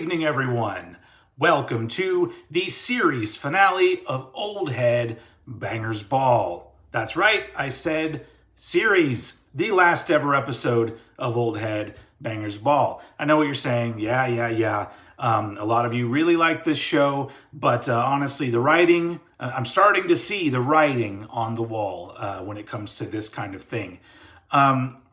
evening, everyone. Welcome to the series finale of Old Head Bangers Ball. That's right, I said series, the last ever episode of Old Head Bangers Ball. I know what you're saying. Yeah. A lot of you really like this show, but honestly, the writing, I'm starting to see the writing on the wall when it comes to this kind of thing.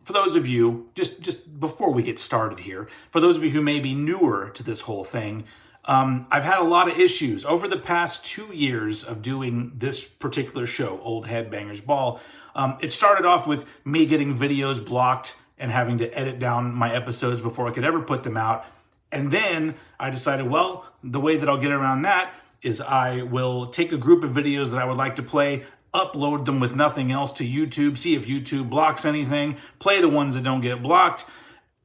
For those of you, just before we get started here, for those of you who may be newer to this whole thing, I've had a lot of issues over the past 2 years of doing this particular show, Old Head Bangers Ball. It started off with me getting videos blocked and having to edit down my episodes before I could ever put them out. And then I decided, well, the way that I'll get around that is I will take a group of videos that I would like to play, upload them with nothing else to YouTube, see if YouTube blocks anything, play the ones that don't get blocked,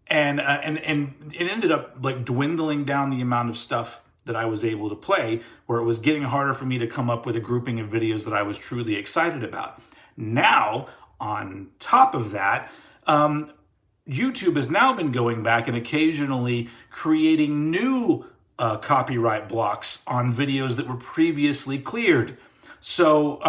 and it ended up like dwindling down the amount of stuff that I was able to play, where it was getting harder for me to come up with a grouping of videos that I was truly excited about. Now, on top of that, YouTube has now been going back and occasionally creating new copyright blocks on videos that were previously cleared. So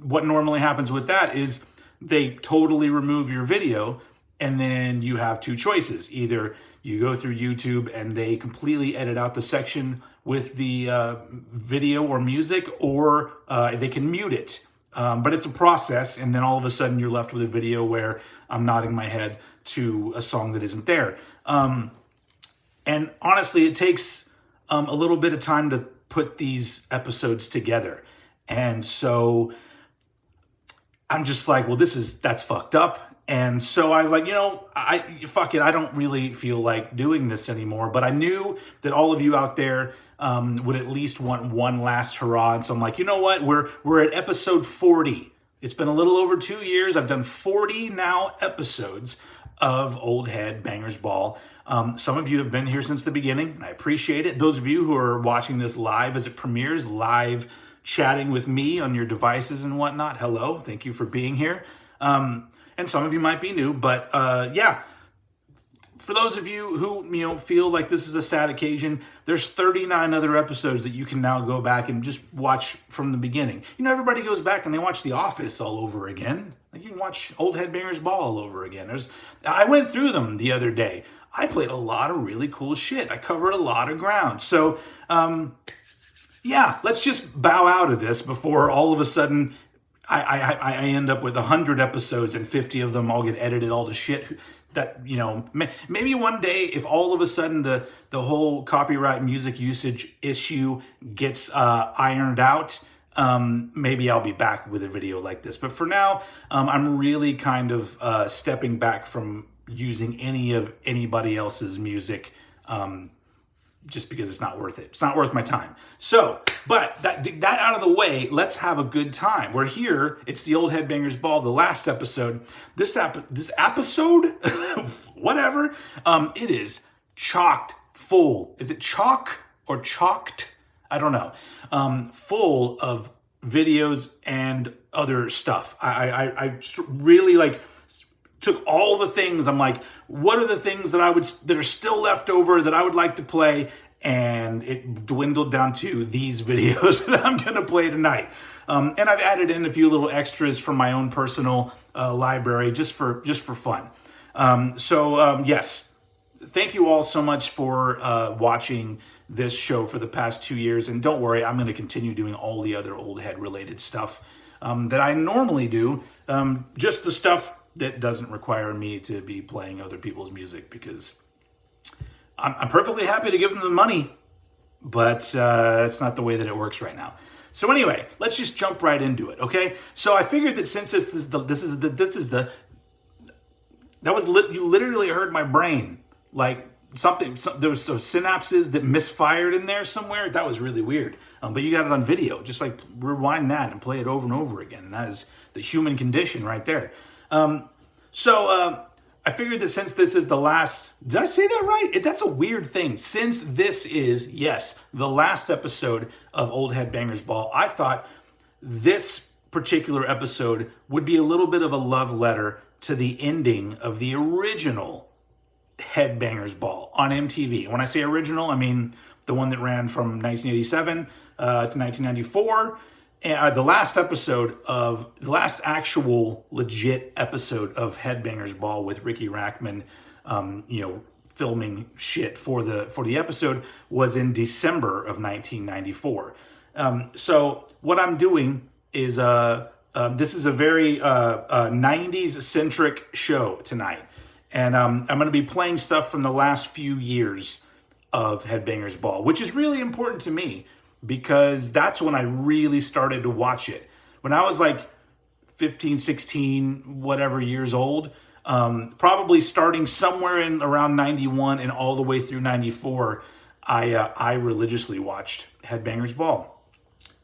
what normally happens with that is they totally remove your video, and then you have two choices. Either you go through YouTube and they completely edit out the section with the video or music, or they can mute it. But it's a process, and then all of a sudden you're left with a video where I'm nodding my head to a song that isn't there. And honestly, it takes a little bit of time to put these episodes together. And so I'm just like, well, that's fucked up. And so I was like, fuck it. I don't really feel like doing this anymore. But I knew that all of you out there would at least want one last hurrah. And so I'm like, you know what? We're at episode 40. It's been a little over 2 years. I've done 40 now episodes of Old Head Bangers Ball. Some of you have been here since the beginning, and I appreciate it. Those of you who are watching this live as it premieres, live chatting with me on your devices and whatnot, hello, thank you for being here. And some of you might be new, but yeah. For those of you who feel like this is a sad occasion, there's 39 other episodes that you can now go back and just watch from the beginning. Everybody goes back and they watch The Office all over again. Like, you can watch Old Head Bangers Ball all over again. I went through them the other day. I played a lot of really cool shit. I covered a lot of ground. So, yeah, let's just bow out of this before all of a sudden I end up with 100 episodes and 50 of them all get edited all to shit. That, maybe one day, if all of a sudden the whole copyright music usage issue gets ironed out, maybe I'll be back with a video like this. But for now, I'm really kind of stepping back from using any of anybody else's music, just because it's not worth it. It's not worth my time. So, but that out of the way, let's have a good time. We're here. It's the Old Head Bangers Ball, the last episode. This episode, whatever, it is chocked full. Is it chalk or chalked? I don't know. Full of videos and other stuff. I really took all the things. I'm like, what are the things that are still left over that I would like to play? And it dwindled down to these videos that I'm going to play tonight. And I've added in a few little extras from my own personal library just for fun. Yes, thank you all so much for watching this show for the past 2 years. And don't worry, I'm going to continue doing all the other Old Head related stuff that I normally do. Just the stuff that doesn't require me to be playing other people's music, because I'm perfectly happy to give them the money, but it's not the way that it works right now. So anyway, let's just jump right into it, okay? So I figured that since you literally heard my brain, like there was some synapses that misfired in there somewhere. That was really weird. But you got it on video. Just rewind that and play it over and over again. And that is the human condition right there. I figured that since this is the last, did I say that right? That's a weird thing. Since this is, yes, the last episode of Old Head Bangers Ball, I thought this particular episode would be a little bit of a love letter to the ending of the original Headbangers Ball on MTV. When I say original, I mean the one that ran from 1987 to 1994. And the last actual legit episode of Headbangers Ball with Ricky Rackman, filming shit for the episode was in December of 1994. So what I'm doing is this is a very 90s centric show tonight, and I'm going to be playing stuff from the last few years of Headbangers Ball, which is really important to me because that's when I really started to watch it. When I was like 15, 16, whatever years old, probably starting somewhere in around 91 and all the way through 94, I religiously watched Headbangers Ball.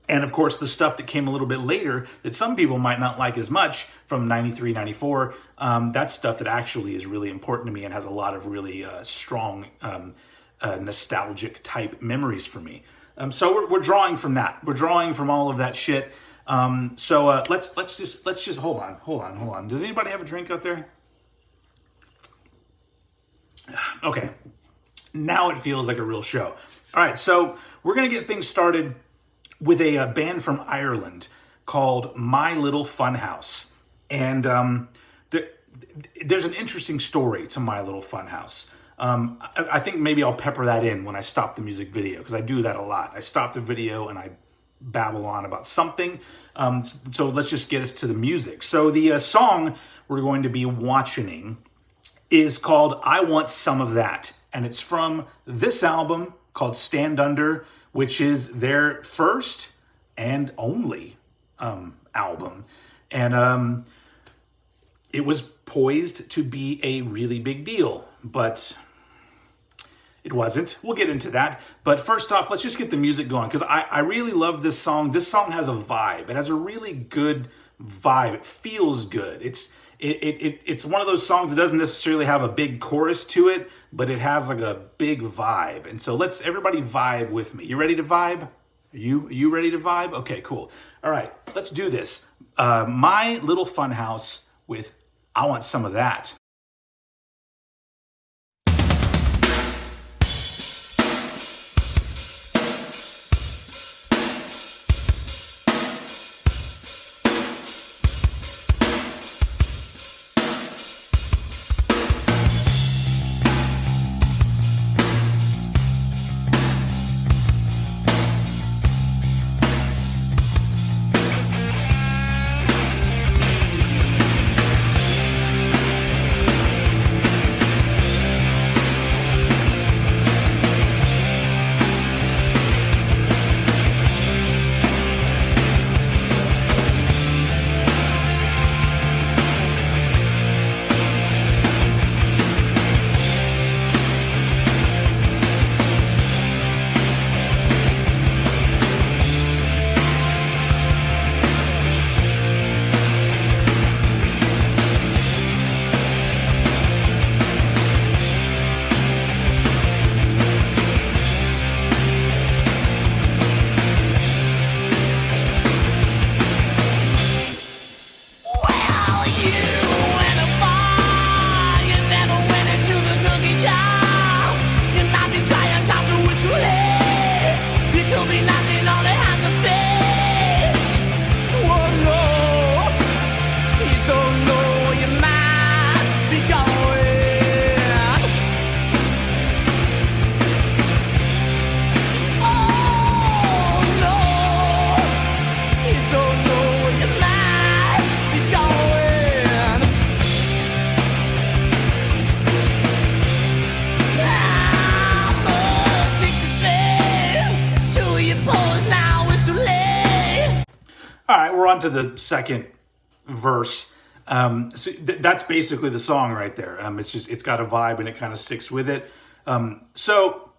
And of course, the stuff that came a little bit later that some people might not like as much from 93, 94, that's stuff that actually is really important to me and has a lot of really strong nostalgic type memories for me. So we're drawing from that. We're drawing from all of that shit. So let's just hold on. Does anybody have a drink out there? Okay. Now it feels like a real show. All right, so we're going to get things started with a band from Ireland called My Little Funhouse. And there's an interesting story to My Little Funhouse. I think maybe I'll pepper that in when I stop the music video, because I do that a lot. I stop the video and I babble on about something. So let's just get us to the music. So the song we're going to be watching is called I Want Some of That. And it's from this album called Stand Under, which is their first and only album. And it was poised to be a really big deal, but it wasn't. We'll get into that. But first off, let's just get the music going, because I really love this song. This song has a vibe. It has a really good vibe. It feels good. It's one of those songs that doesn't necessarily have a big chorus to it, but it has like a big vibe. And so let's everybody vibe with me. You ready to vibe? Are you ready to vibe? Okay, cool. All right, let's do this. My Little Funhouse with I Want Some of That. All right, we're on to the second verse. So that's basically the song right there. It's got a vibe and it kind of sticks with it. So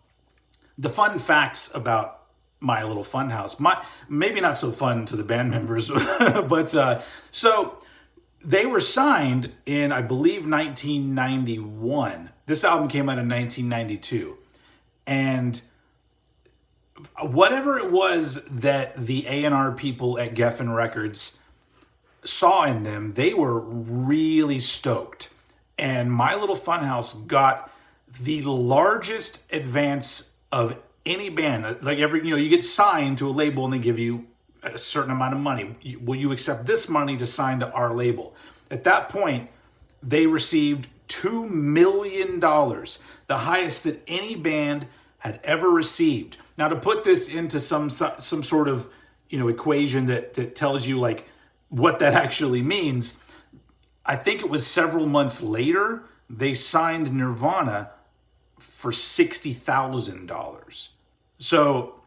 the fun facts about My Little Funhouse, maybe not so fun to the band members, but so they were signed in, I believe, 1991. This album came out in 1992. And whatever it was that the A&R people at Geffen Records saw in them, they were really stoked. And My Little Funhouse got the largest advance of any band. Like you get signed to a label and they give you a certain amount of money. Will you accept this money to sign to our label? At that point, they received $2 million, the highest that any band had ever received. Now, to put this into some sort of equation that tells you like what that actually means, I think it was several months later they signed Nirvana for $60,000. So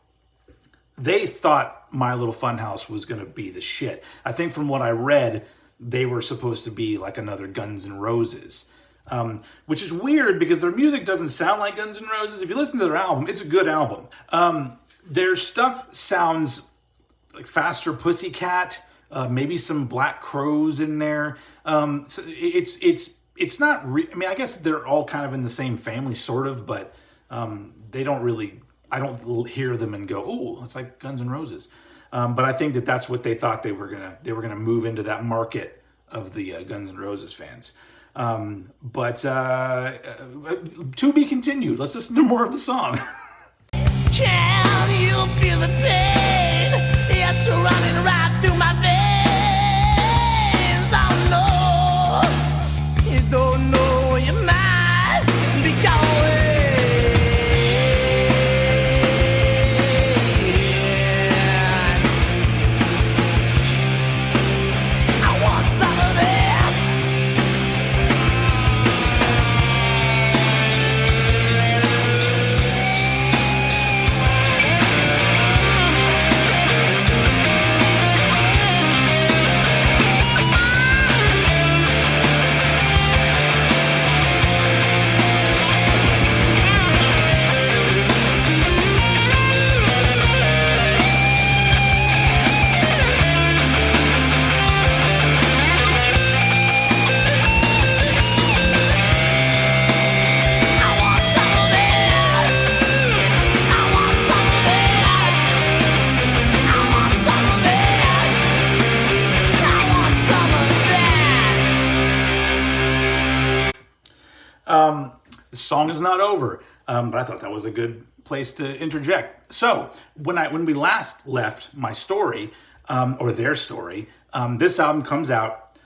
they thought My Little Funhouse was going to be the shit. I think from what I read, they were supposed to be like another Guns N' Roses, which is weird because their music doesn't sound like Guns N' Roses. If you listen to their album, it's a good album. Their stuff sounds like Faster Pussycat, maybe some Black Crowes in there. So it's not. I mean, I guess they're all kind of in the same family, sort of, but they don't really. I don't hear them and go, "Oh, it's like Guns N' Roses." But I think that's what they thought they were gonna move into that market of the Guns N' Roses fans. But to be continued. Let's listen to more of the song. Can you feel the pain? It's running right through my veins. I know you don't know you might be going. The song is not over, but I thought that was a good place to interject. So when we last left my story, or their story, this album comes out,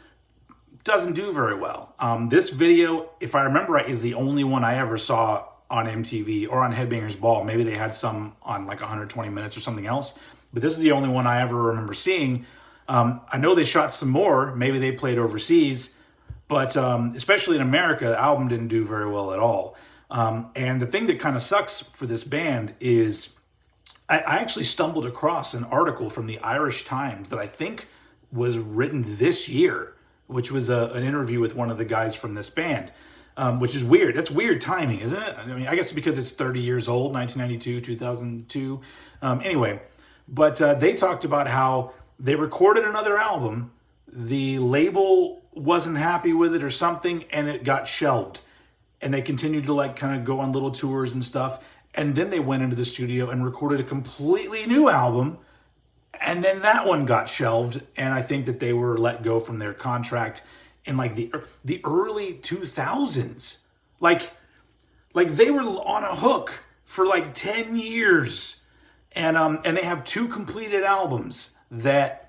doesn't do very well. This video, if I remember right, is the only one I ever saw on MTV or on Headbangers Ball. Maybe they had some on like 120 Minutes or something else, but this is the only one I ever remember seeing. I know they shot some more. Maybe they played overseas. But especially in America, the album didn't do very well at all. And the thing that kind of sucks for this band is I actually stumbled across an article from the Irish Times that I think was written this year, which was an interview with one of the guys from this band, which is weird. That's weird timing, isn't it? I mean, I guess because it's 30 years old, 1992, 2002. Anyway, but they talked about how they recorded another album. The label wasn't happy with it or something, and it got shelved. And they continued to like kind of go on little tours and stuff. And then they went into the studio and recorded a completely new album. And then that one got shelved. And I think that they were let go from their contract in like the early 2000s. Like they were on a hook for like 10 years. And they have 2 completed albums that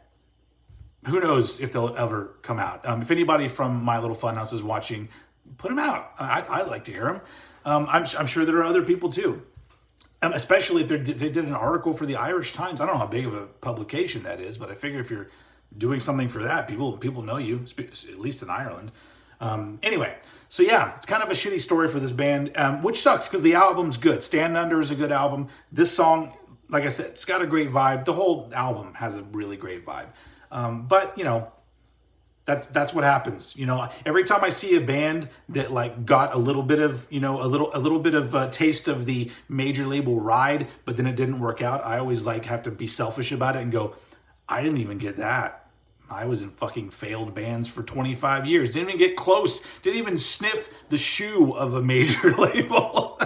who knows if they'll ever come out. If anybody from My Little Funhouse is watching, put them out. I'd like to hear them. I'm sure there are other people too. Especially if they did an article for the Irish Times. I don't know how big of a publication that is, but I figure if you're doing something for that, people know you, at least in Ireland. Anyway, so yeah, it's kind of a shitty story for this band, which sucks because the album's good. Stand Under is a good album. This song, like I said, it's got a great vibe. The whole album has a really great vibe. But that's what happens. Every time I see a band that like got a little bit of, a little bit of taste of the major label ride, but then it didn't work out, I always like have to be selfish about it and go, I didn't even get that. I was in fucking failed bands for 25 years. Didn't even get close. Didn't even sniff the shoe of a major label.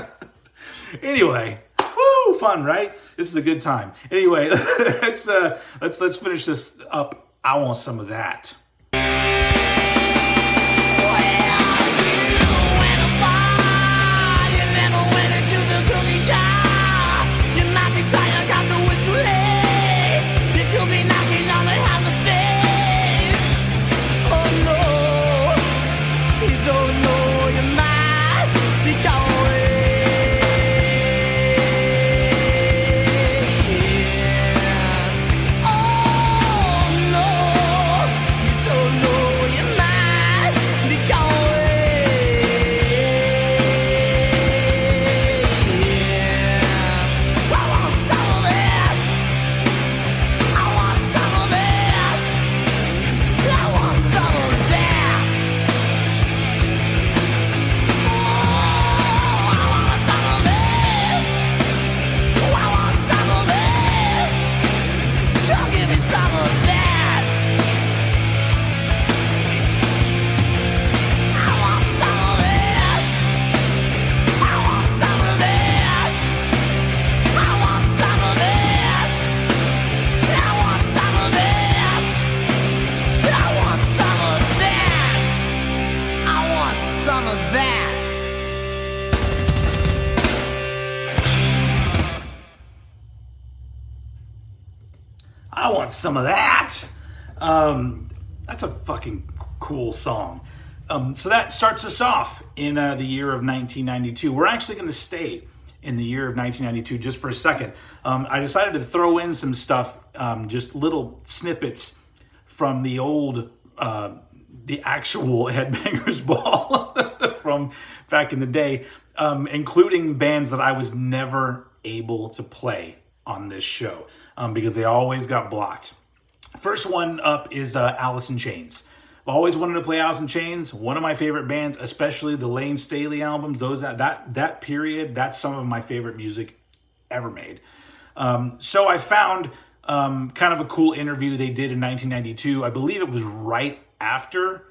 Anyway, woo, fun, right? This is a good time. Anyway, let's finish this up. I want some of that. Well, you and a I want some of that. That's a fucking cool song. So that starts us off in the year of 1992. We're actually going to stay in the year of 1992 just for a second. I decided to throw in some stuff, just little snippets from the old, the actual Headbangers Ball from back in the day, including bands that I was never able to play on this show because they always got blocked. First one up is Alice in Chains. I've always wanted to play Alice in Chains. One of my favorite bands, especially the Lane Staley albums. Those that period, that's some of my favorite music ever made. So I found kind of a cool interview they did in 1992. I believe it was right after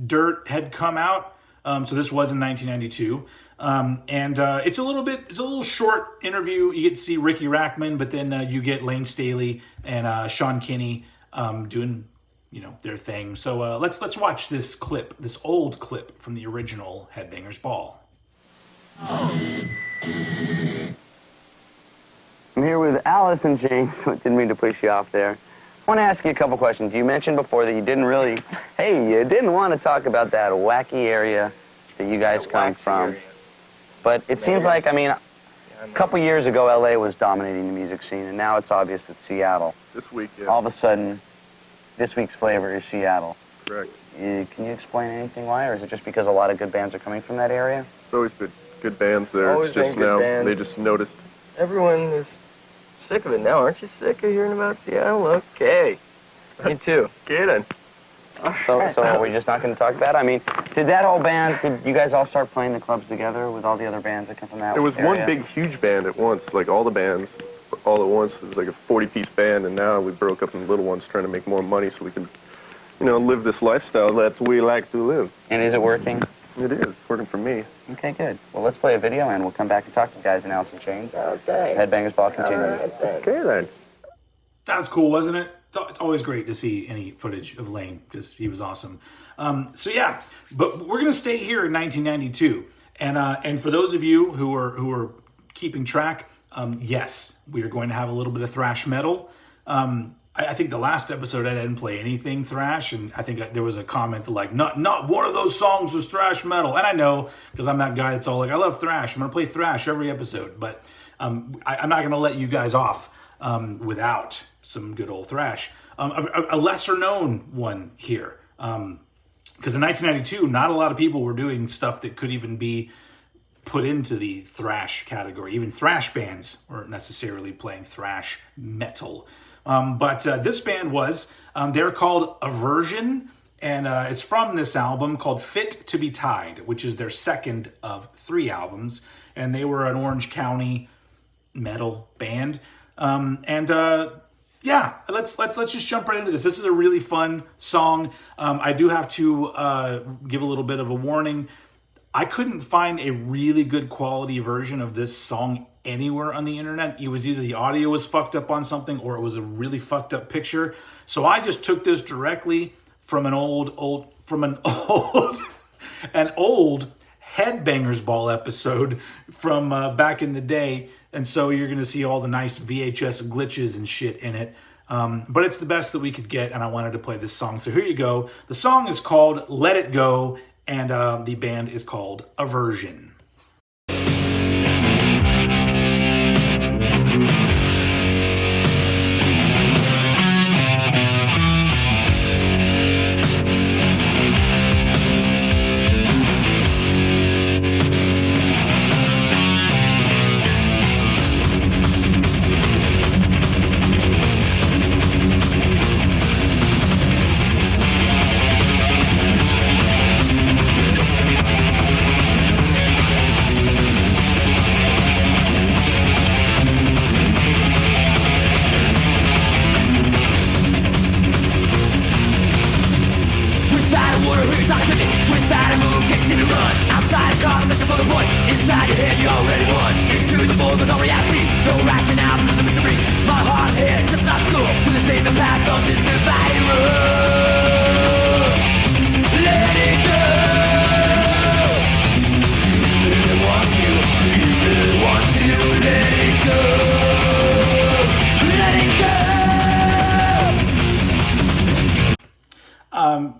Dirt had come out. So this was in 1992. And it's a little short interview. You get to see Ricky Rackman, but then you get Lane Staley and Sean Kinney doing, their thing. So let's watch this old clip from the original Headbangers Ball. I'm here with Alice in Chains. Didn't mean to push you off there. I want to ask you a couple questions. You mentioned before that you didn't want to talk about that wacky area that you guys come from. But it seems like, a couple years ago, LA was dominating the music scene, and now it's obvious that Seattle. This week, yeah. All of a sudden, this week's flavor is Seattle. Correct. Can you explain anything why, or is it just because a lot of good bands are coming from that area? It's always been good bands there. Always it's just been good now bands. they just noticed. Everyone is sick of it now. Aren't you sick of hearing about Seattle? Okay. Me too. Okay then. So are we just not going to talk about it? Did that whole band, did you guys all start playing the clubs together with all the other bands that come from that There was area? one big, huge band at once, like all the bands, all at once. It was like a 40-piece band, and now we broke up into little ones trying to make more money so we can, live this lifestyle that we like to live. And is it working? It is. It's working for me. Okay, good. Well, let's play a video, and we'll come back and talk to the guys in Alice in Chains. Okay. Headbangers Ball continues. Okay then. That was cool, wasn't it? It's always great to see any footage of Lane, because he was awesome. But we're gonna stay here in 1992, and for those of you who are keeping track, yes, we are going to have a little bit of thrash metal. I think the last episode I didn't play anything thrash, and I think there was a comment like, not one of those songs was thrash metal. And I know, because I'm that guy that's all like, I love thrash. I'm going to play thrash every episode. But I'm not going to let you guys off without some good old thrash. A lesser known one here. Because in 1992, not a lot of people were doing stuff that could even be put into the thrash category. Even thrash bands weren't necessarily playing thrash metal. But this band was. They're called Aversion, and it's from this album called Fit to Be Tied, which is their second of 3 albums. And they were an Orange County metal band. Yeah, let's just jump right into this. This is a really fun song. I do have to give a little bit of a warning. I couldn't find a really good quality version of this song anywhere on the internet. It was either the audio was fucked up on something or it was a really fucked up picture. So I just took this directly from an old Headbangers Ball episode from back in the day. And so you're going to see all the nice VHS glitches and shit in it. But it's the best that we could get, and I wanted to play this song. So here you go. The song is called Let It Go, and the band is called Aversion.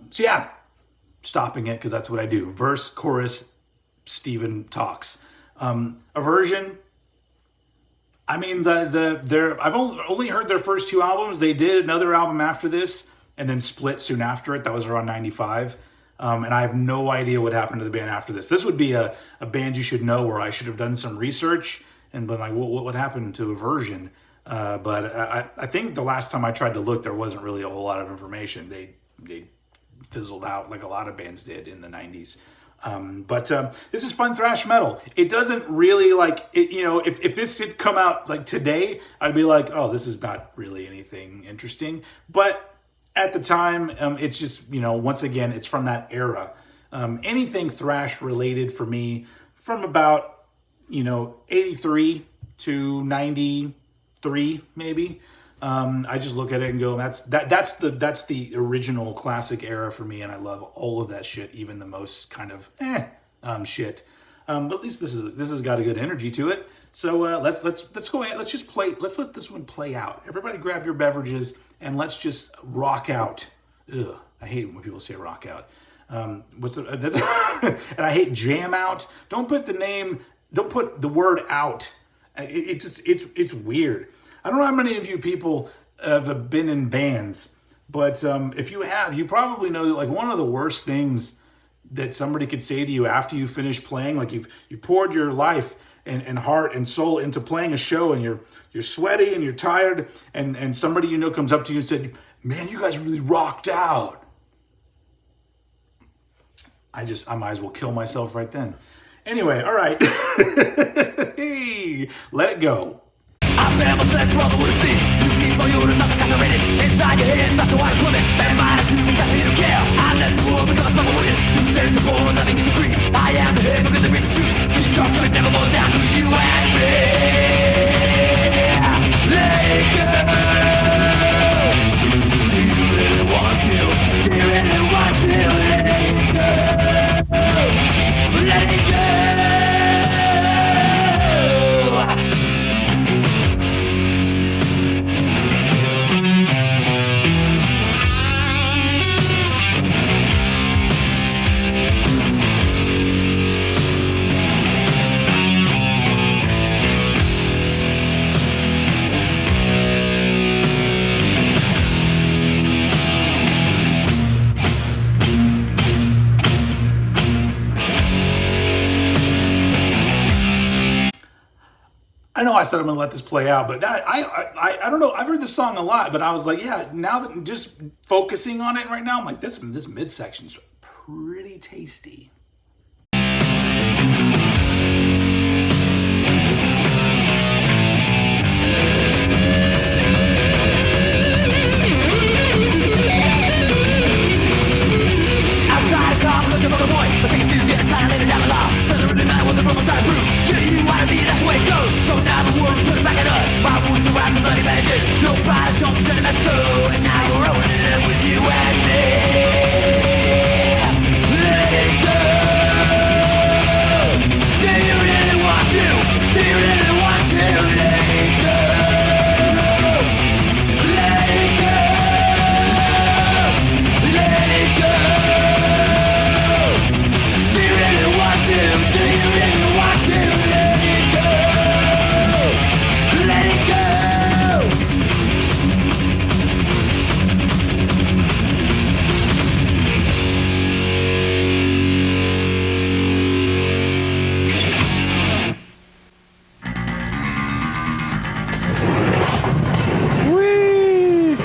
So yeah, stopping it because that's what I do. Verse, chorus, Steven talks. Aversion. I mean, I've only heard their first two albums. They did another album after this, and then split soon after it. That was around '95. And I have no idea what happened to the band after this. This would be a band you should know, where I should have done some research and been like, what happened to Aversion? But I think the last time I tried to look, there wasn't really a whole lot of information. They fizzled out like a lot of bands did in the 90s. But this is fun thrash metal. It doesn't really like it, if this had come out like today, I'd be like, oh, this is not really anything interesting. But at the time, it's just, once again, it's from that era. Anything thrash related for me from about, 83 to 93, maybe. I just look at it and go, that's the original classic era for me, and I love all of that shit, even the most kind of shit. But at least this has got a good energy to it. So let's go ahead. Let's just play. Let's let this one play out. Everybody, grab your beverages and let's just rock out. Ugh, I hate when people say rock out. And I hate jam out. Don't put the word out. It's weird. I don't know how many of you people have been in bands, but if you have, you probably know that like one of the worst things that somebody could say to you after you finish playing, like you poured your life and heart and soul into playing a show, and you're sweaty and you're tired, and somebody comes up to you and said, "Man, you guys really rocked out." I might as well kill myself right then. Anyway, all right. Hey, let it go. I feel my flesh rather would have seen. You keep on you to nothing saturated. Inside your head, that's the why it's swimming. And my attitude, that's me to care. I let the world become a summer with it. You stand for nothing is agreed. I am the head because I reach the truth. This drop could never go down to you and me. Let it go. Do you really want to? Do you really want to? Let it go. Let it go. I know I said I'm going to let this play out, but I don't know. I've heard this song a lot, but I was like, yeah, now that just focusing on it right now, I'm like, this midsection's pretty tasty. Outside a car, looking for the boy. But taking to get a sign later down the law. Doesn't really matter what the purple side proves. You wanna be, that's the way it goes. So now the world put it back at us. Why wouldn't you ride the bloody bandages? No pride, don't send it back to. And now we're rolling with you and me. Let it go. Do you really want to? Do you really want to? Let it go. Let it go. Let it go. Do you really want to? Do you really want to? Let it go. Let it go. Whee!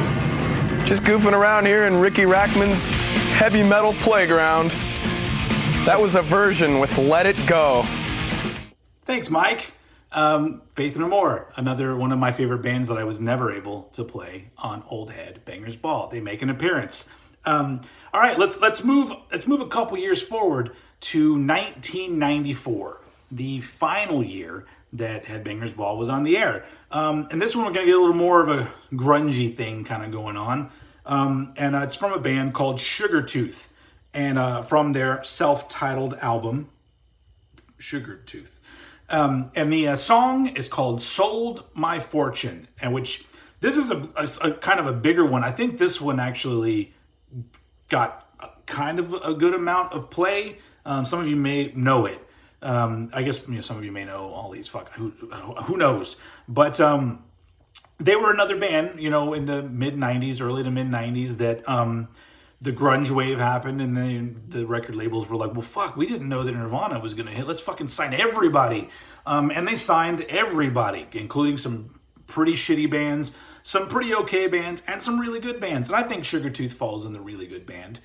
Just goofing around here in Ricky Rackman's heavy metal playground. That was Aversion with Let It Go. Thanks, Mike. Faith No More, another one of my favorite bands that I was never able to play on Old Head Bangers Ball. They make an appearance. All right, let's move a couple years forward to 1994, the final year that Headbangers Ball was on the air. And this one we're going to get a little more of a grungy thing kind of going on. And it's from a band called Sugartooth, and from their self-titled album, Sugartooth. And the song is called Sold My Fortune, and which this is a kind of a bigger one. I think this one actually got kind of a good amount of play. Some of you may know it. I guess some of you may know all these. Who knows? But they were another band, in the mid-90s, early to mid-90s, that the grunge wave happened, and then the record labels were like, well, fuck, we didn't know that Nirvana was going to hit. Let's fucking sign everybody. And they signed everybody, including some pretty shitty bands, some pretty okay bands, and some really good bands. And I think Sugartooth falls in the really good band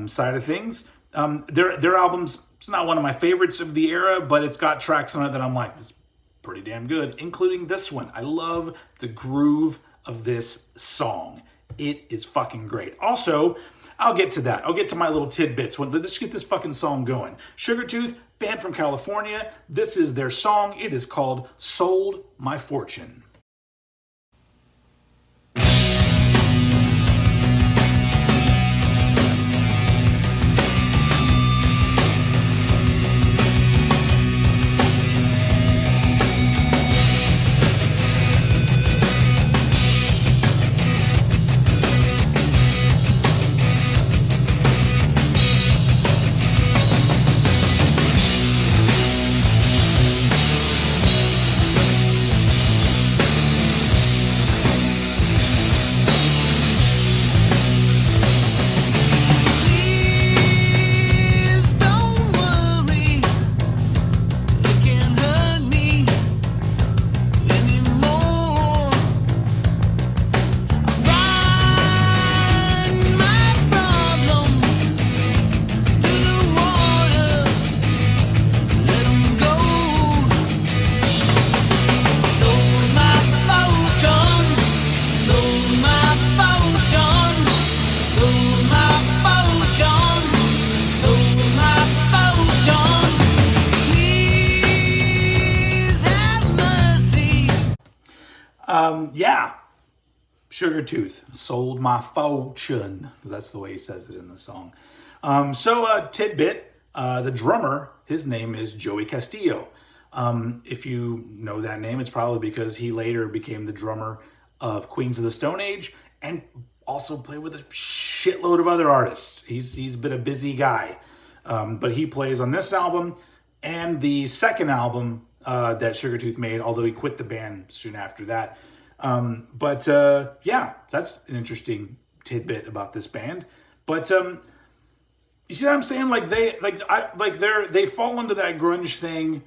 side of things. Their albums, it's not one of my favorites of the era, but it's got tracks on it that I'm like, this is pretty damn good, including this one. I love the groove of this song. It is fucking great. Also, I'll get to that. I'll get to my little tidbits. Let's get this fucking song going. Sugartooth, band from California. This is their song. It is called Sold My Fortune. Sugartooth, sold my fortune. That's the way he says it in the song. Tidbit, the drummer, his name is Joey Castillo. If you know that name, it's probably because he later became the drummer of Queens of the Stone Age and also played with a shitload of other artists. He's been a busy guy. But he plays on this album and the second album that Sugartooth made, although he quit the band soon after that. That's an interesting tidbit about this band. But you see what I'm saying? They fall into that grunge thing,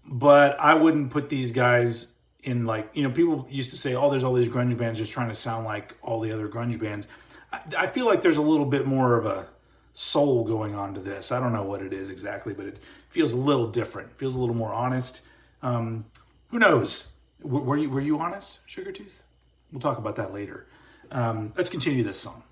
but I wouldn't put these guys in people used to say, oh, there's all these grunge bands just trying to sound like all the other grunge bands. I feel like there's a little bit more of a soul going on to this. I don't know what it is exactly, but it feels a little different. It feels a little more honest. Who knows? Were you honest, Sugartooth? We'll talk about that later. Let's continue this song.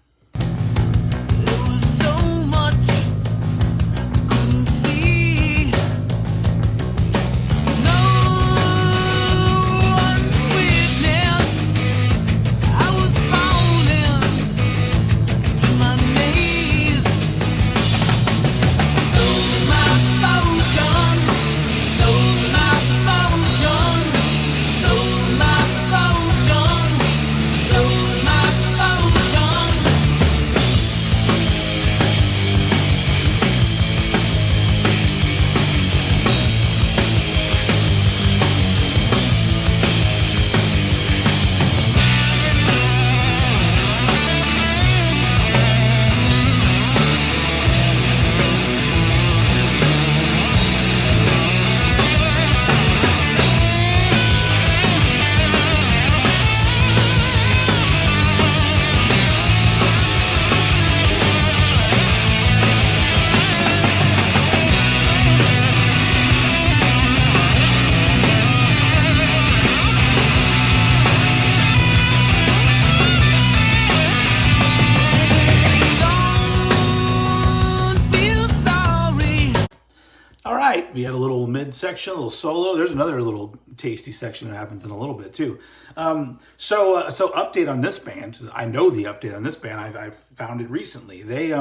We had a little mid-section, a little solo. There's another little tasty section that happens in a little bit too. So update on this band. I know the update on this band. I found it recently. They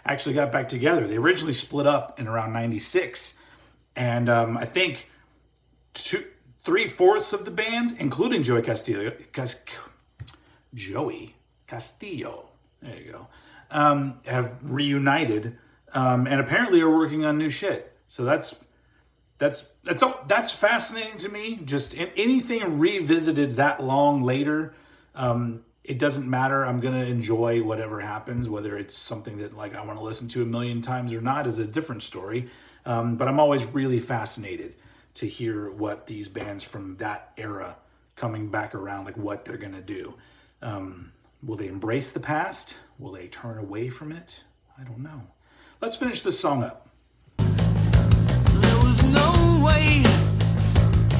actually got back together. They originally split up in around '96, and I think 3/4 of the band, including Joey Castillo. There you go. have reunited, and apparently are working on new shit. So that's fascinating to me. Just anything revisited that long later, it doesn't matter. I'm gonna enjoy whatever happens, whether it's something that like I want to listen to a million times or not is a different story. But I'm always really fascinated to hear what these bands from that era coming back around, like what they're gonna do. Will they embrace the past? Will they turn away from it? I don't know. Let's finish this song up. There was no way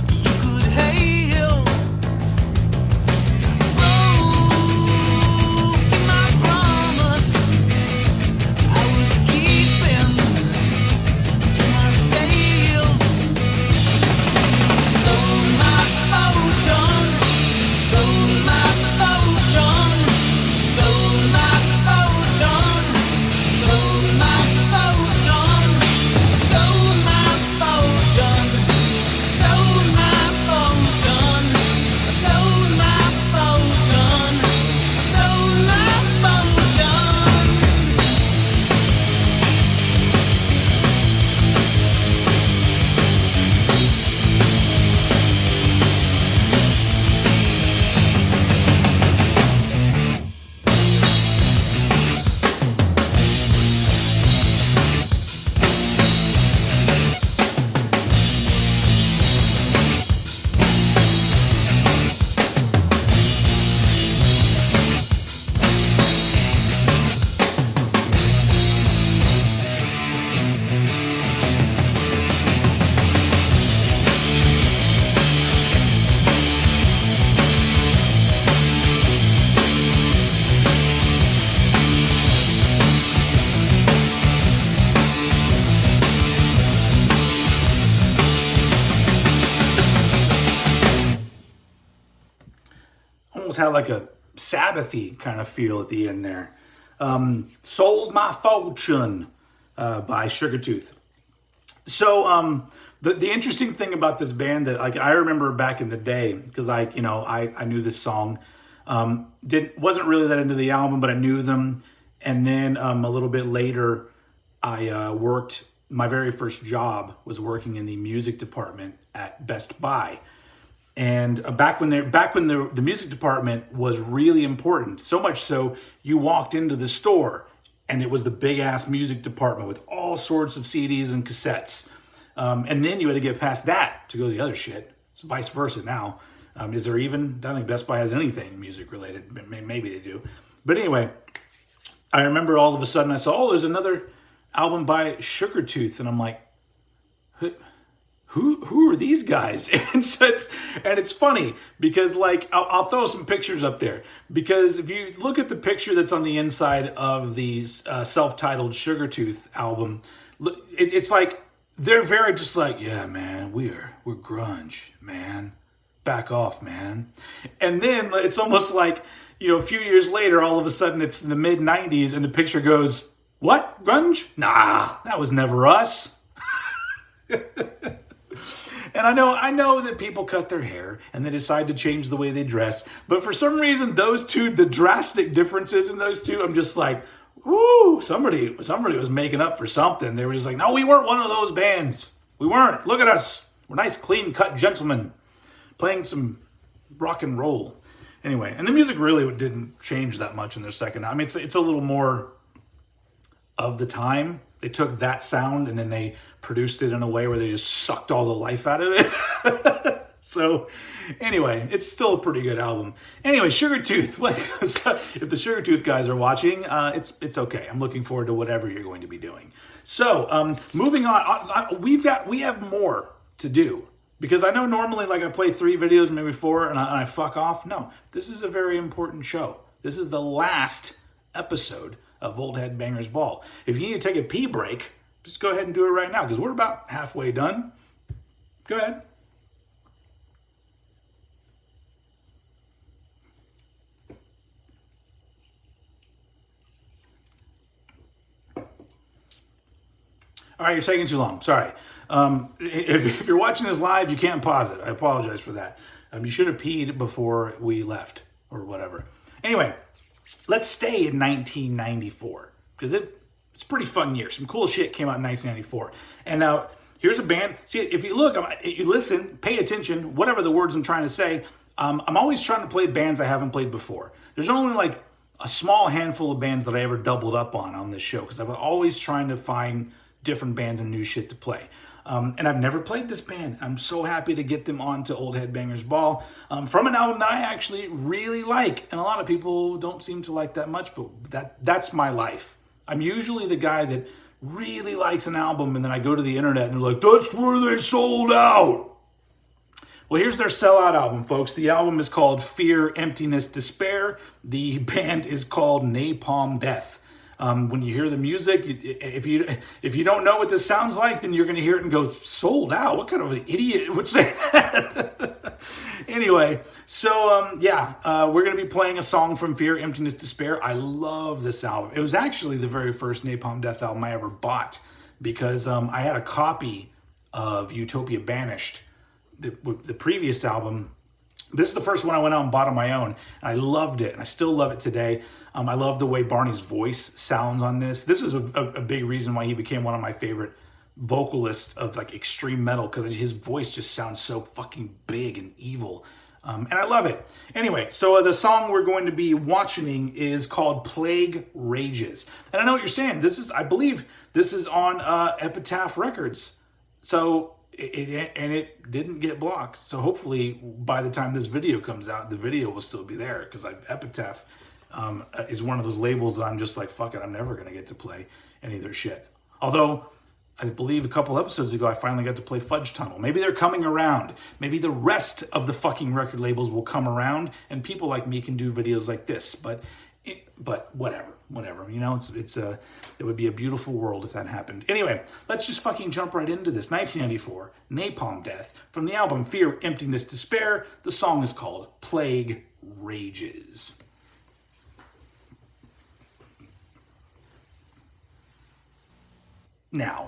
you could hail. Broke my promise I was keeping to myself. Sold my fortune, sold my fortune, sold my fortune, sold my fortune, sold my fortune, sold my fortune, sold my fortune, sold my fortune. Almost had like a Sabbathy kind of feel at the end there. Sold My Fortune by Sugartooth. So the interesting thing about this band that like I remember back in the day, because I knew this song, wasn't really that into the album, but I knew them. And then a little bit later, I worked. My very first job was working in the music department at Best Buy. And back when the music department was really important, so much so you walked into the store and it was the big ass music department with all sorts of CDs and cassettes. And then you had to get past that to go to the other shit. It's vice versa now. Is there even? I don't think Best Buy has anything music related. Maybe they do. But anyway, I remember all of a sudden I saw, there's another album by Sugartooth, and I'm like, who are these guys? And so it's funny because like I'll throw some pictures up there, because if you look at the picture that's on the inside of the self-titled Sugartooth album, it's like they're very just like, yeah, man, we're grunge, man, back off, man. And then it's almost like, a few years later, all of a sudden it's in the mid 90s and the picture goes, what, grunge? Nah, that was never us. And I know that people cut their hair and they decide to change the way they dress, but for some reason the drastic differences in those two, I'm just like, woo, somebody was making up for something. They were just like, no, we weren't one of those bands. We weren't. Look at us. We're nice, clean cut gentlemen playing some rock and roll. Anyway, and the music really didn't change that much in their second. I mean, it's a little more of the time. They took that sound and then they produced it in a way where they just sucked all the life out of it. So anyway, it's still a pretty good album. Anyway, Sugartooth. If the Sugartooth guys are watching, it's okay. I'm looking forward to whatever you're going to be doing. So moving on, we have more to do, because I know normally like I play 3 videos, maybe 4, and I fuck off. No, this is a very important show. This is the last episode of Old Head Bangers Ball. If you need to take a pee break, just go ahead and do it right now, because we're about halfway done. Go ahead. All right, you're taking too long. Sorry. If you're watching this live, you can't pause it. I apologize for that. You should have peed before we left or whatever. Anyway, let's stay in 1994 because it's a pretty fun year. Some cool shit came out in 1994. And now here's a band. See, if you look, you listen, pay attention, whatever the words I'm trying to say. I'm always trying to play bands I haven't played before. There's only like a small handful of bands that I ever doubled up on this show because I'm always trying to find different bands and new shit to play. And I've never played this band. I'm so happy to get them onto Old Head Bangers Ball from an album that I actually really like. And a lot of people don't seem to like that much, but that's my life. I'm usually the guy that really likes an album and then I go to the internet and they're like, that's where they sold out. Well, here's their sellout album, folks. The album is called Fear, Emptiness, Despair. The band is called Napalm Death. When you hear the music, if you don't know what this sounds like, then you're going to hear it and go, sold out? What kind of an idiot would say that? Anyway, so we're going to be playing a song from Fear, Emptiness, Despair. I love this album. It was actually the very first Napalm Death album I ever bought because I had a copy of Utopia Banished, the previous album. This is the first one I went out and bought on my own. And I loved it, and I still love it today. I love the way Barney's voice sounds on this. This is a big reason why he became one of my favorite vocalists of like extreme metal, because his voice just sounds so fucking big and evil. And I love it. Anyway, so the song we're going to be watching is called Plague Rages. And I know what you're saying. I believe this is on Epitaph Records. So it didn't get blocked. So hopefully by the time this video comes out, the video will still be there, because Epitaph is one of those labels that I'm just like, fuck it, I'm never going to get to play any of their shit. Although I believe a couple episodes ago, I finally got to play Fudge Tunnel. Maybe they're coming around. Maybe the rest of the fucking record labels will come around and people like me can do videos like this. But whatever. You know, it would be a beautiful world if that happened. Anyway, let's just fucking jump right into this. 1994, Napalm Death, from the album Fear, Emptiness, Despair. The song is called Plague Rages. Now.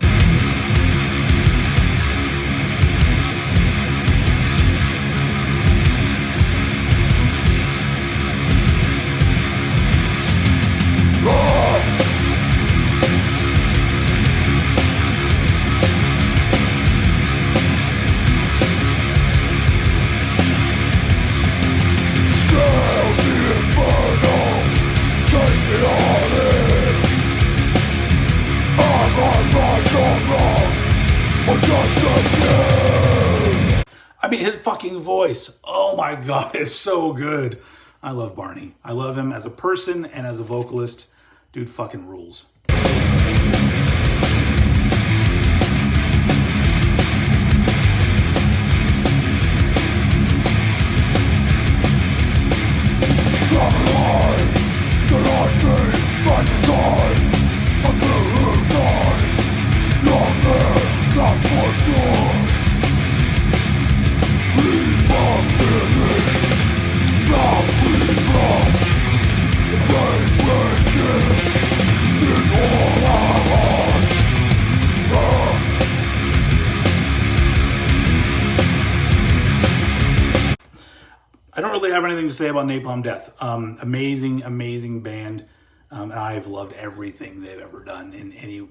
I mean, his fucking voice, oh my God, it's so good. I love Barney. I love him as a person and as a vocalist. Dude fucking rules. I don't really have anything to say about Napalm Death. Amazing band. And I've loved everything they've ever done in any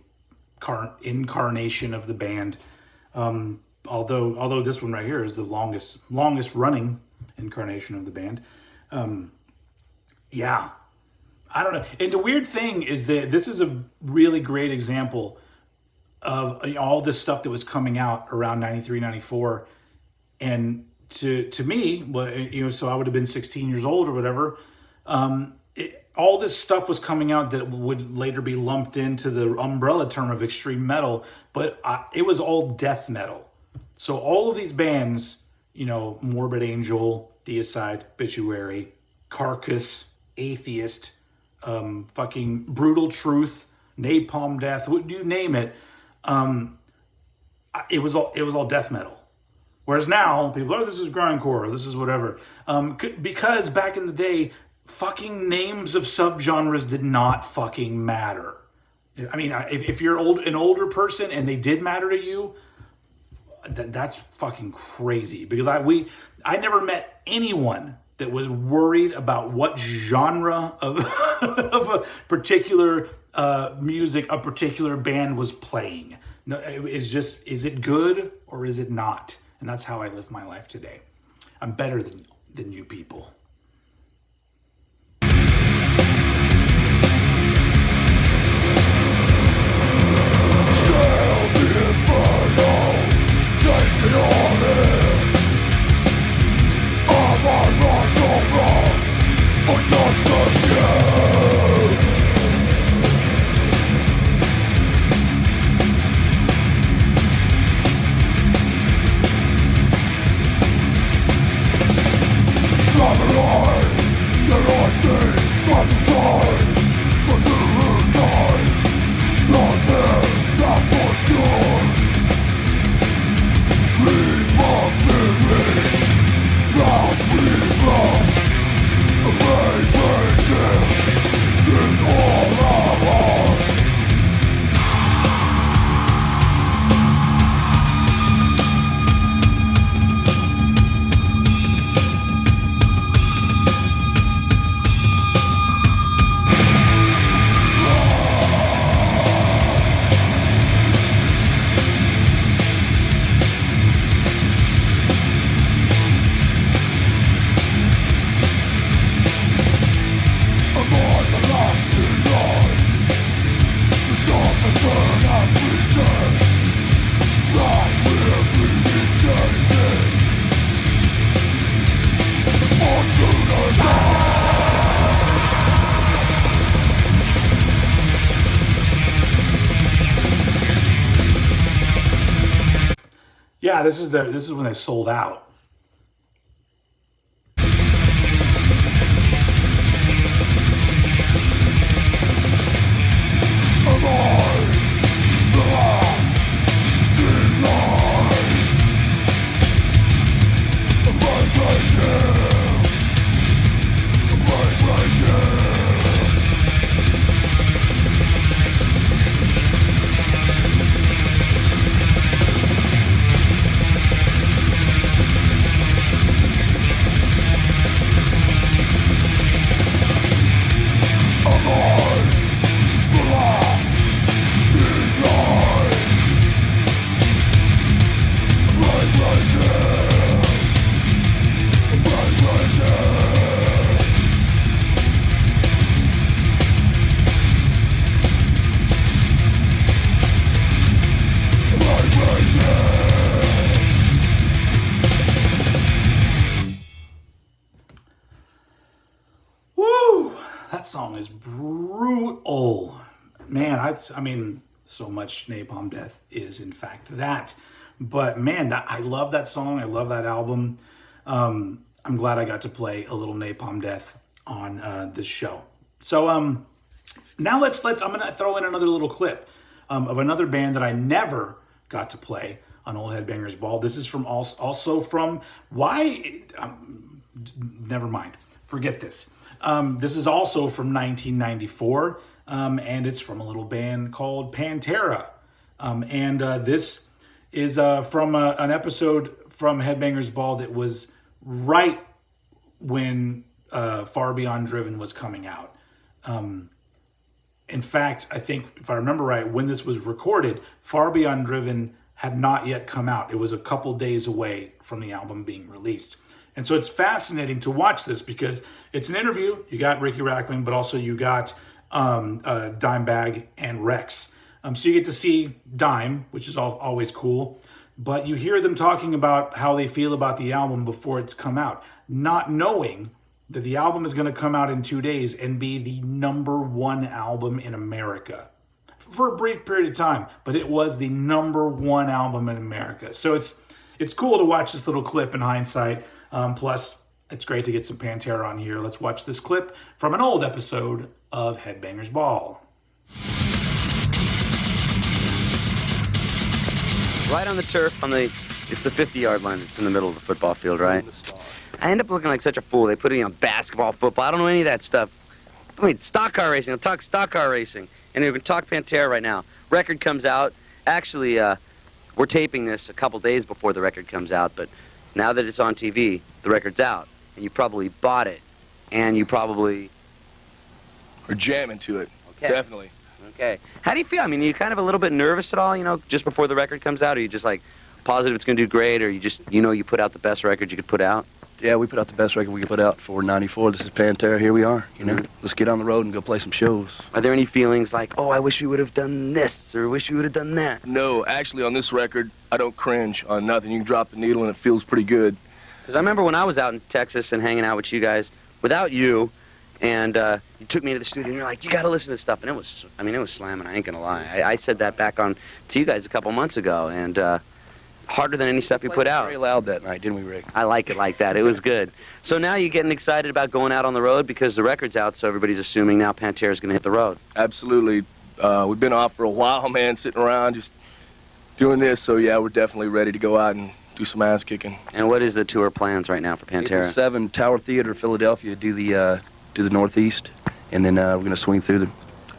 incarnation of the band. Although this one right here is the longest running incarnation of the band. Yeah. I don't know. And the weird thing is that this is a really great example of all this stuff that was coming out around 93, 94. And to me, so I would have been 16 years old or whatever. All this stuff was coming out that would later be lumped into the umbrella term of extreme metal, but it was all death metal. So all of these bands, Morbid Angel, Deicide, Obituary, Carcass, Atheist, fucking Brutal Truth, Napalm Death, you name it, it was all death metal. Whereas now, people, this is grindcore, this is whatever. Because back in the day, fucking names of subgenres did not fucking matter. I mean, if you're an older person and they did matter to you, that's fucking crazy. Because I never met anyone that was worried about what genre of, of a particular music, a particular band was playing. No, it's just, is it good or is it not? And that's how I live my life today. I'm better than you people. Yeah, this is when they sold out. Song is brutal, man. I mean, so much Napalm Death is in fact that, but man, I love that song. I love that album. I'm glad I got to play a little Napalm Death on this show. So now let's I'm gonna throw in another little clip of another band that I never got to play on Old Headbangers Ball. This is from also from never mind, forget this. This is also from 1994, and it's from a little band called Pantera. This is from an episode from Headbangers Ball that was right when Far Beyond Driven was coming out. In fact, I think, if I remember right, when this was recorded, Far Beyond Driven had not yet come out. It was a couple days away from the album being released. And so it's fascinating to watch this because it's an interview. You got Ricky Rackman, but also you got Dimebag and Rex. So you get to see Dime, which is always cool. But you hear them talking about how they feel about the album before it's come out, not knowing that the album is going to come out in 2 days and be the #1 album in America. For a brief period of time, but it was the #1 album in America. So it's cool to watch this little clip in hindsight. Plus, it's great to get some Pantera on here. Let's watch this clip from an old episode of Headbangers Ball. Right on the turf, it's the 50-yard line that's in the middle of the football field, right? I end up looking like such a fool. They put me on basketball, football. I don't know any of that stuff. I mean, stock car racing. I'll talk stock car racing. And we can talk Pantera right now. Record comes out. Actually, we're taping this a couple days before the record comes out, but now that it's on TV, the record's out. and you probably bought it, and you probably... We're jamming to it. Okay. Definitely. Okay. How do you feel? I mean, are you kind of a little bit nervous at all, you know, just before the record comes out? Or are you just, like, positive it's going to do great, or you just, you know, you put out the best record you could put out? Yeah, we put out the best record we could put out for '94. This is Pantera. Here we are. You know, let's get on the road and go play some shows. Are there any feelings like, oh, I wish we would have done this, or I wish we would have done that? No, actually, on this record, I don't cringe on nothing. You can drop the needle and it feels pretty good. Because I remember when I was out in Texas and hanging out with you guys, without you, and you took me to the studio, and you're like, you got to listen to this stuff. And it was, I mean, it was slamming, I ain't going to lie. I said that back on to you guys a couple months ago, and harder than any stuff you put out. Very loud that night, didn't we, Rick? I like it like that. It was good. So now you're getting excited about going out on the road because the record's out, so everybody's assuming now Pantera's going to hit the road. Absolutely. We've been off for a while, man, sitting around just doing this. So, yeah, we're definitely ready to go out and do some ass kicking. And what is the tour plans right now for Pantera? April 7, Tower Theater, Philadelphia, do the Northeast, and then we're going to swing through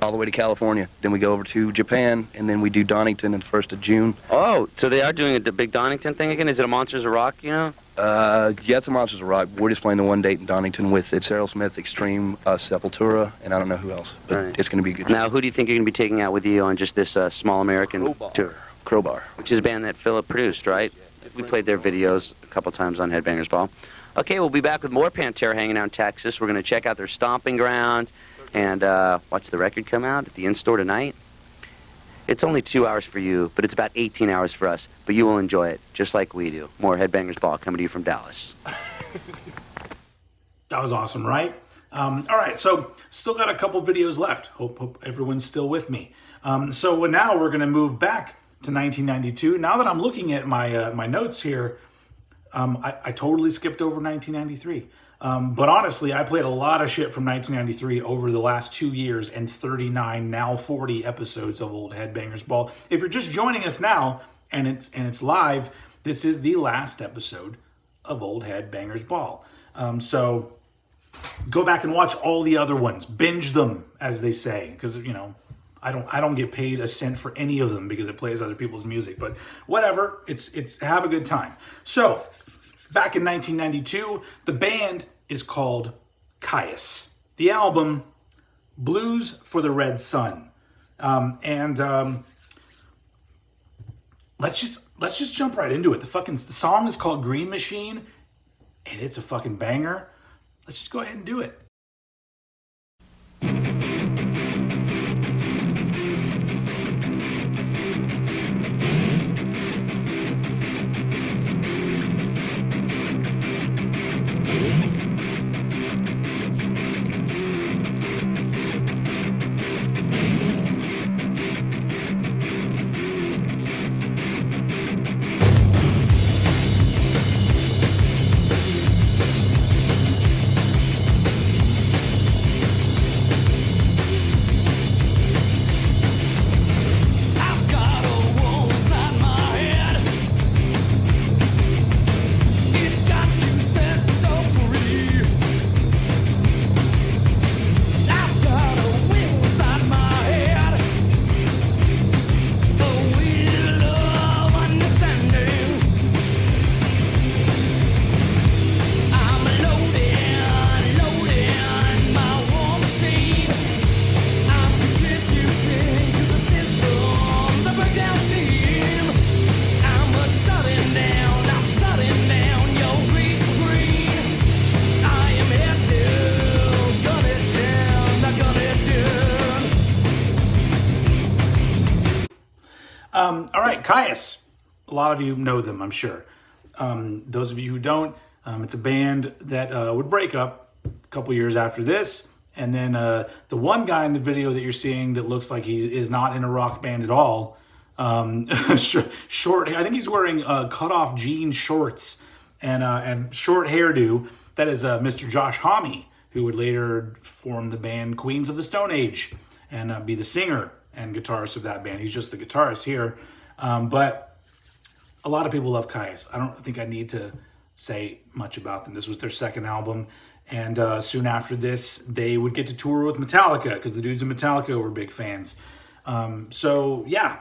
all the way to California. Then we go over to Japan, and then we do Donington on the 1st of June. Oh, so they are doing the big Donington thing again? Is it a Monsters of Rock, you know? Yeah, it's a Monsters of Rock. We're just playing the one date in Donington with it's Aerosmith, Extreme, Sepultura, and I don't know who else. But Right. It's going to be good. Now, who do you think you're going to be taking out with you on just this small American tour? Crowbar. Which is a band that Philip produced, right? We played their videos a couple times on Headbangers Ball. Okay, we'll be back with more Pantera hanging out in Texas. We're going to check out their stomping ground and watch the record come out at the in-store tonight. It's only 2 hours for you, but it's about 18 hours for us. But you will enjoy it, just like we do. More Headbangers Ball coming to you from Dallas. That was awesome, right? All right, so still got a couple videos left. Hope everyone's still with me. So now we're going to move back to 1992. Now that I'm looking at my my notes here, I totally skipped over 1993. But honestly, I played a lot of shit from 1993 over the last 2 years and 39, now 40 episodes of Old Headbangers Ball. If you're just joining us now and it's live, this is the last episode of Old Headbangers Ball. So go back and watch all the other ones, binge them, as they say, because you know I don't get paid a cent for any of them because it plays other people's music. But whatever, it's have a good time. So. Back in 1992, the band is called Kyuss. The album, Blues for the Red Sun. Let's just jump right into it. The song is called Green Machine, and it's a fucking banger. Let's just go ahead and do it. All right, Kyuss. A lot of you know them, I'm sure. Those of you who don't, it's a band that would break up a couple years after this. And then the one guy in the video that you're seeing that looks like he is not in a rock band at all, short. I think he's wearing cut-off jean shorts and short hairdo. That is Mr. Josh Homme, who would later form the band Queens of the Stone Age and be the singer and guitarist of that band. He's just the guitarist here. But a lot of people love Kyuss. I don't think I need to say much about them. This was their second album. And soon after this, they would get to tour with Metallica because the dudes in Metallica were big fans. So yeah,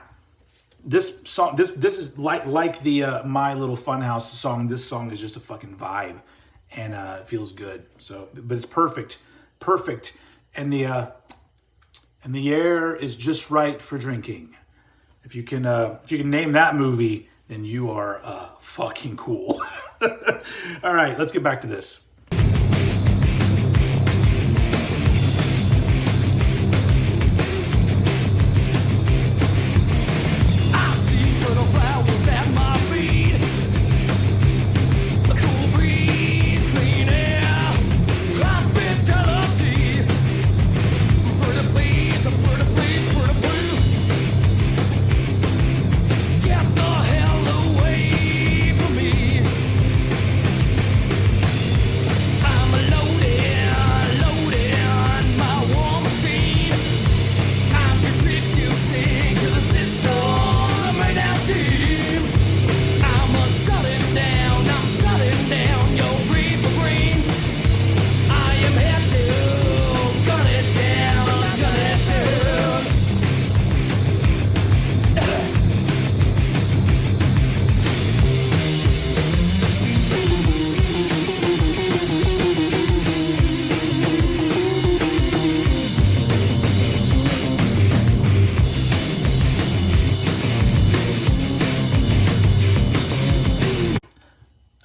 this song, this is like the My Little Funhouse song. This song is just a fucking vibe. and it feels good. So, but it's perfect, and the air is just right for drinking. If you can name that movie, then you are fucking cool. All right, let's get back to this.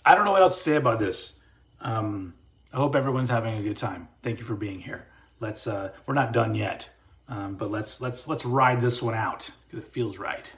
I don't know what else to say about this. I hope everyone's having a good time. Thank you for being here. Let's we're not done yet, but let's ride this one out because it feels right.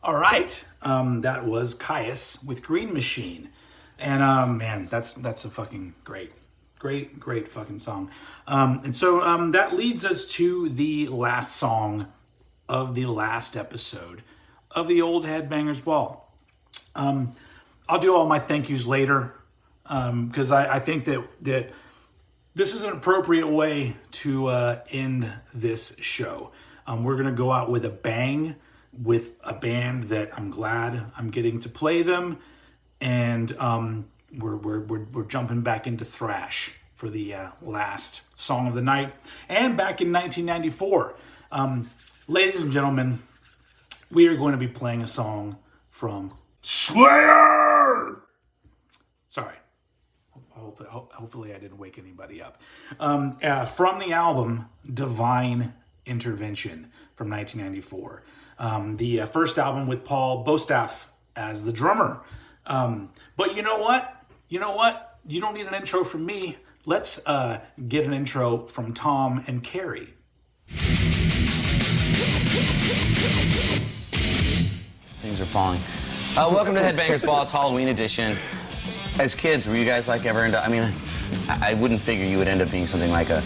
All right, that was Kyuss with Green Machine, and man, that's a fucking great fucking song. And so that leads us to the last song of the last episode of the Old Headbangers Ball. I'll do all my thank yous later because I think that this is an appropriate way to end this show. We're gonna go out with a bang, with a band that I'm glad I'm getting to play them, and we're jumping back into thrash for the last song of the night. And back in 1994, ladies and gentlemen, we are going to be playing a song from Slayer. Sorry, hopefully I didn't wake anybody up. From the album Divine Intervention from 1994. The first album with Paul Bostaph as the drummer. But you know what? You don't need an intro from me. Let's get an intro from Tom and Carrie. Things are falling. Welcome to Headbangers Ball. It's Halloween edition. As kids, were you guys like ever into... I mean, I wouldn't figure you would end up being something like a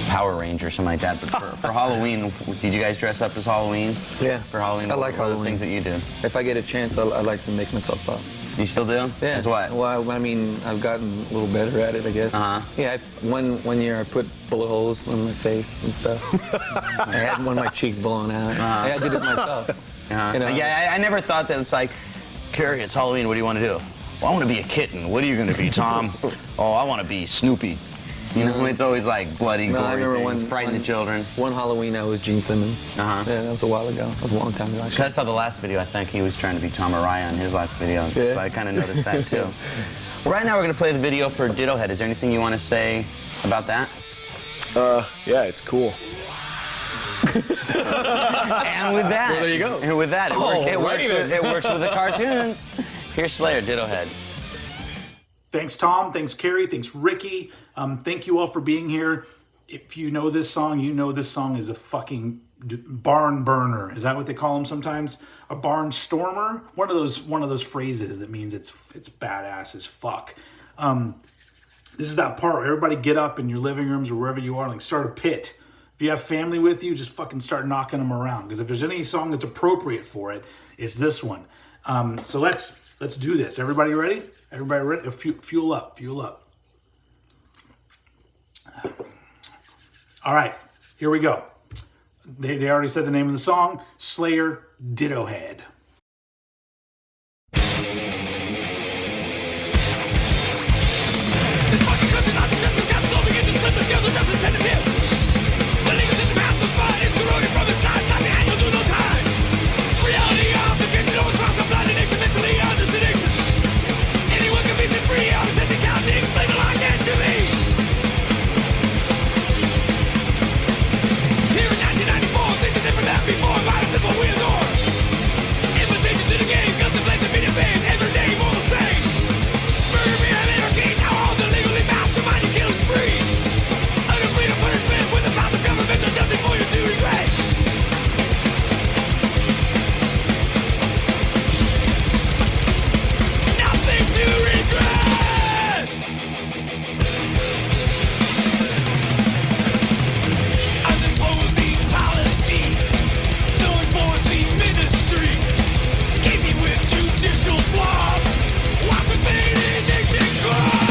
Power Ranger or something like that, but for Halloween, did you guys dress up as Halloween? Yeah. For Halloween? I like what Halloween. Are the things that you do? If I get a chance, I like to make myself up. You still do? Yeah. As what? Well, I mean, I've gotten a little better at it, I guess. Uh-huh. Yeah, one year I put bullet holes in my face and stuff. I had one of my cheeks blowing out. Uh-huh. Yeah, I did it myself. Uh-huh. You know? Yeah, I never thought that it's like, Carrie, it's Halloween, what do you want to do? Well, I want to be a kitten. What are you going to be, Tom? Oh, I want to be Snoopy. You know, it's always like bloody, No, I gory remember things, frighten the children. One Halloween I was Gene Simmons. Uh-huh. Yeah, that was a while ago. That was a long time ago, actually. I saw the last video, I think he was trying to be Tom Araya in his last video, Yeah. so I kind of noticed that too. Well, right now we're going to play the video for Ditto Head. Is there anything you want to say about that? Yeah, it's cool. And with that, Well, there you go. And with that, it Alrighty works with the cartoons. Here's Slayer, Ditto Head. Thanks, Tom. Thanks, Carrie. Thanks, Ricky. Thank you all for being here. If you know this song, you know this song is a fucking barn burner. Is that what they call them sometimes? A barn stormer? One of those phrases that means it's badass as fuck. This is that part where everybody get up in your living rooms or wherever you are, like start a pit. If you have family with you, just fucking start knocking them around. Because if there's any song that's appropriate for it, it's this one. So let's do this. Everybody ready? Everybody ready? Fuel up. All right, here we go. They already said the name of the song. Slayer, Ditto Head. Before violence is what we adore. Invitation to the game, got to blame the video game. Every day more the same. Murder me and anarchy, now all the legally mastermind you kill is free. Under freedom punishment with the power of government, there's nothing for you to regret. Nothing to regret. I'm imposing policy. No enforcing ministry. Keep me with judicial flaws. Watch the Benediction crawl.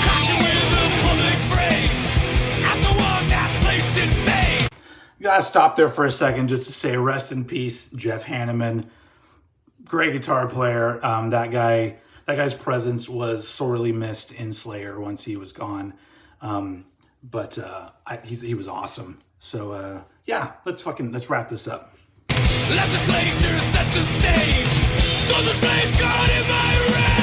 Caution with the public fray. I'm the one that placed it safe. Gotta stop there for a second just to say rest in peace, Jeff Hanneman. Great guitar player. That guy's presence was sorely missed in Slayer once he was gone. But he was awesome. So yeah, let's wrap this up. Legislature sets the stage. So the slave god in my rage.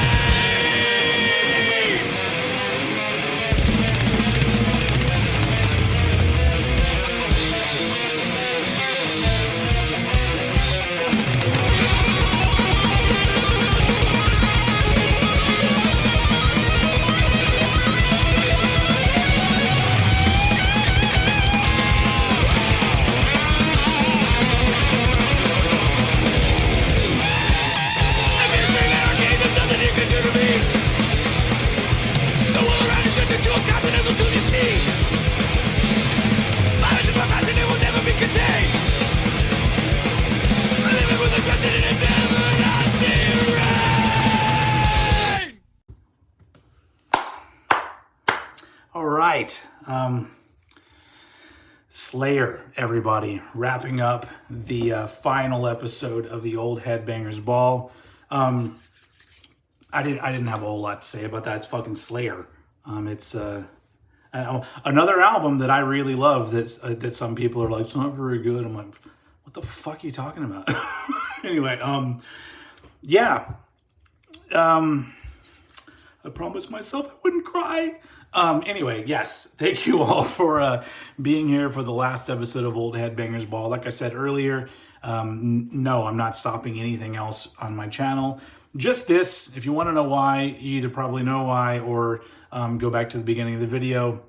All right. Slayer, everybody, wrapping up the final episode of the Old Headbangers Ball. I didn't have a whole lot to say about that. It's fucking Slayer. It's another album that I really love. That some people are like, it's not very good. I'm like, what the fuck are you talking about? Anyway, yeah. I promised myself I wouldn't cry. Anyway, yes, thank you all for being here for the last episode of Old Headbangers Ball. Like I said earlier, no, I'm not stopping anything else on my channel. Just this. If you want to know why, you either probably know why or go back to the beginning of the video.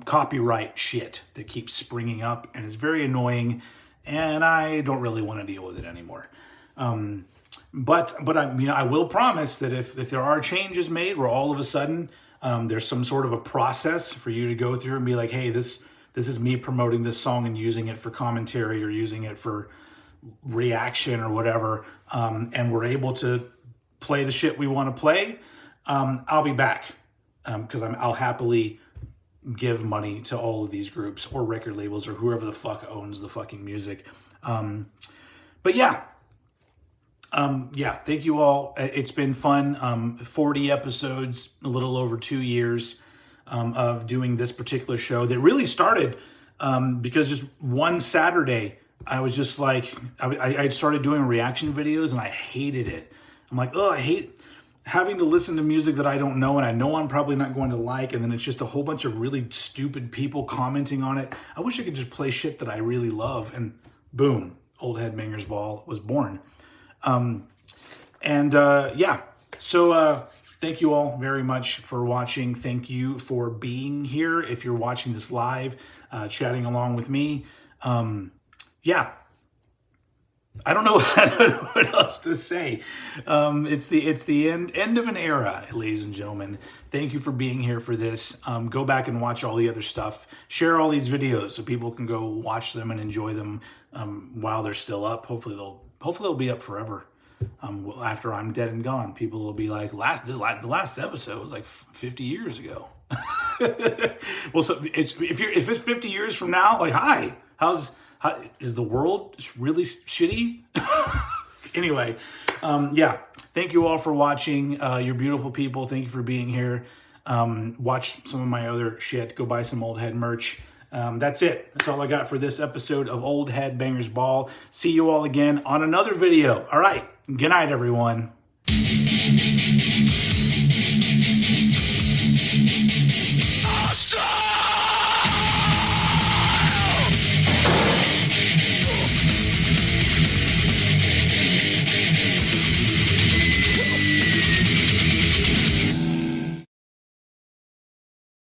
Copyright shit that keeps springing up and is very annoying, and I don't really want to deal with it anymore. But I will promise that if there are changes made where all of a sudden there's some sort of a process for you to go through and be like, hey, this is me promoting this song and using it for commentary or using it for reaction or whatever, and we're able to play the shit we want to play, I'll be back because I'll happily give money to all of these groups or record labels or whoever the fuck owns the fucking music. But yeah. Thank you all. It's been fun. 40 episodes, a little over 2 years of doing this particular show that really started because just one Saturday, I was just like, I started doing reaction videos and I hated it. I'm like, oh, I hate having to listen to music that I don't know and I know I'm probably not going to like, and then it's just a whole bunch of really stupid people commenting on it. I wish I could just play shit that I really love, and boom, Old Head Bangers Ball was born. So thank you all very much for watching. Thank you for being here. If you're watching this live, chatting along with me. I don't know what else to say. It's the end of an era, ladies and gentlemen. Thank you for being here for this. Go back and watch all the other stuff. Share all these videos so people can go watch them and enjoy them while they're still up. Hopefully they'll be up forever. After I'm dead and gone, people will be like, the last episode was like 50 years ago. Well, so if it's 50 years from now, like, hi, is the world just really shitty? Anyway, thank you all for watching. You're beautiful people. Thank you for being here. Watch some of my other shit. Go buy some Old Head merch. That's it. That's all I got for this episode of Old Head Bangers Ball. See you all again on another video. All right. Good night, everyone.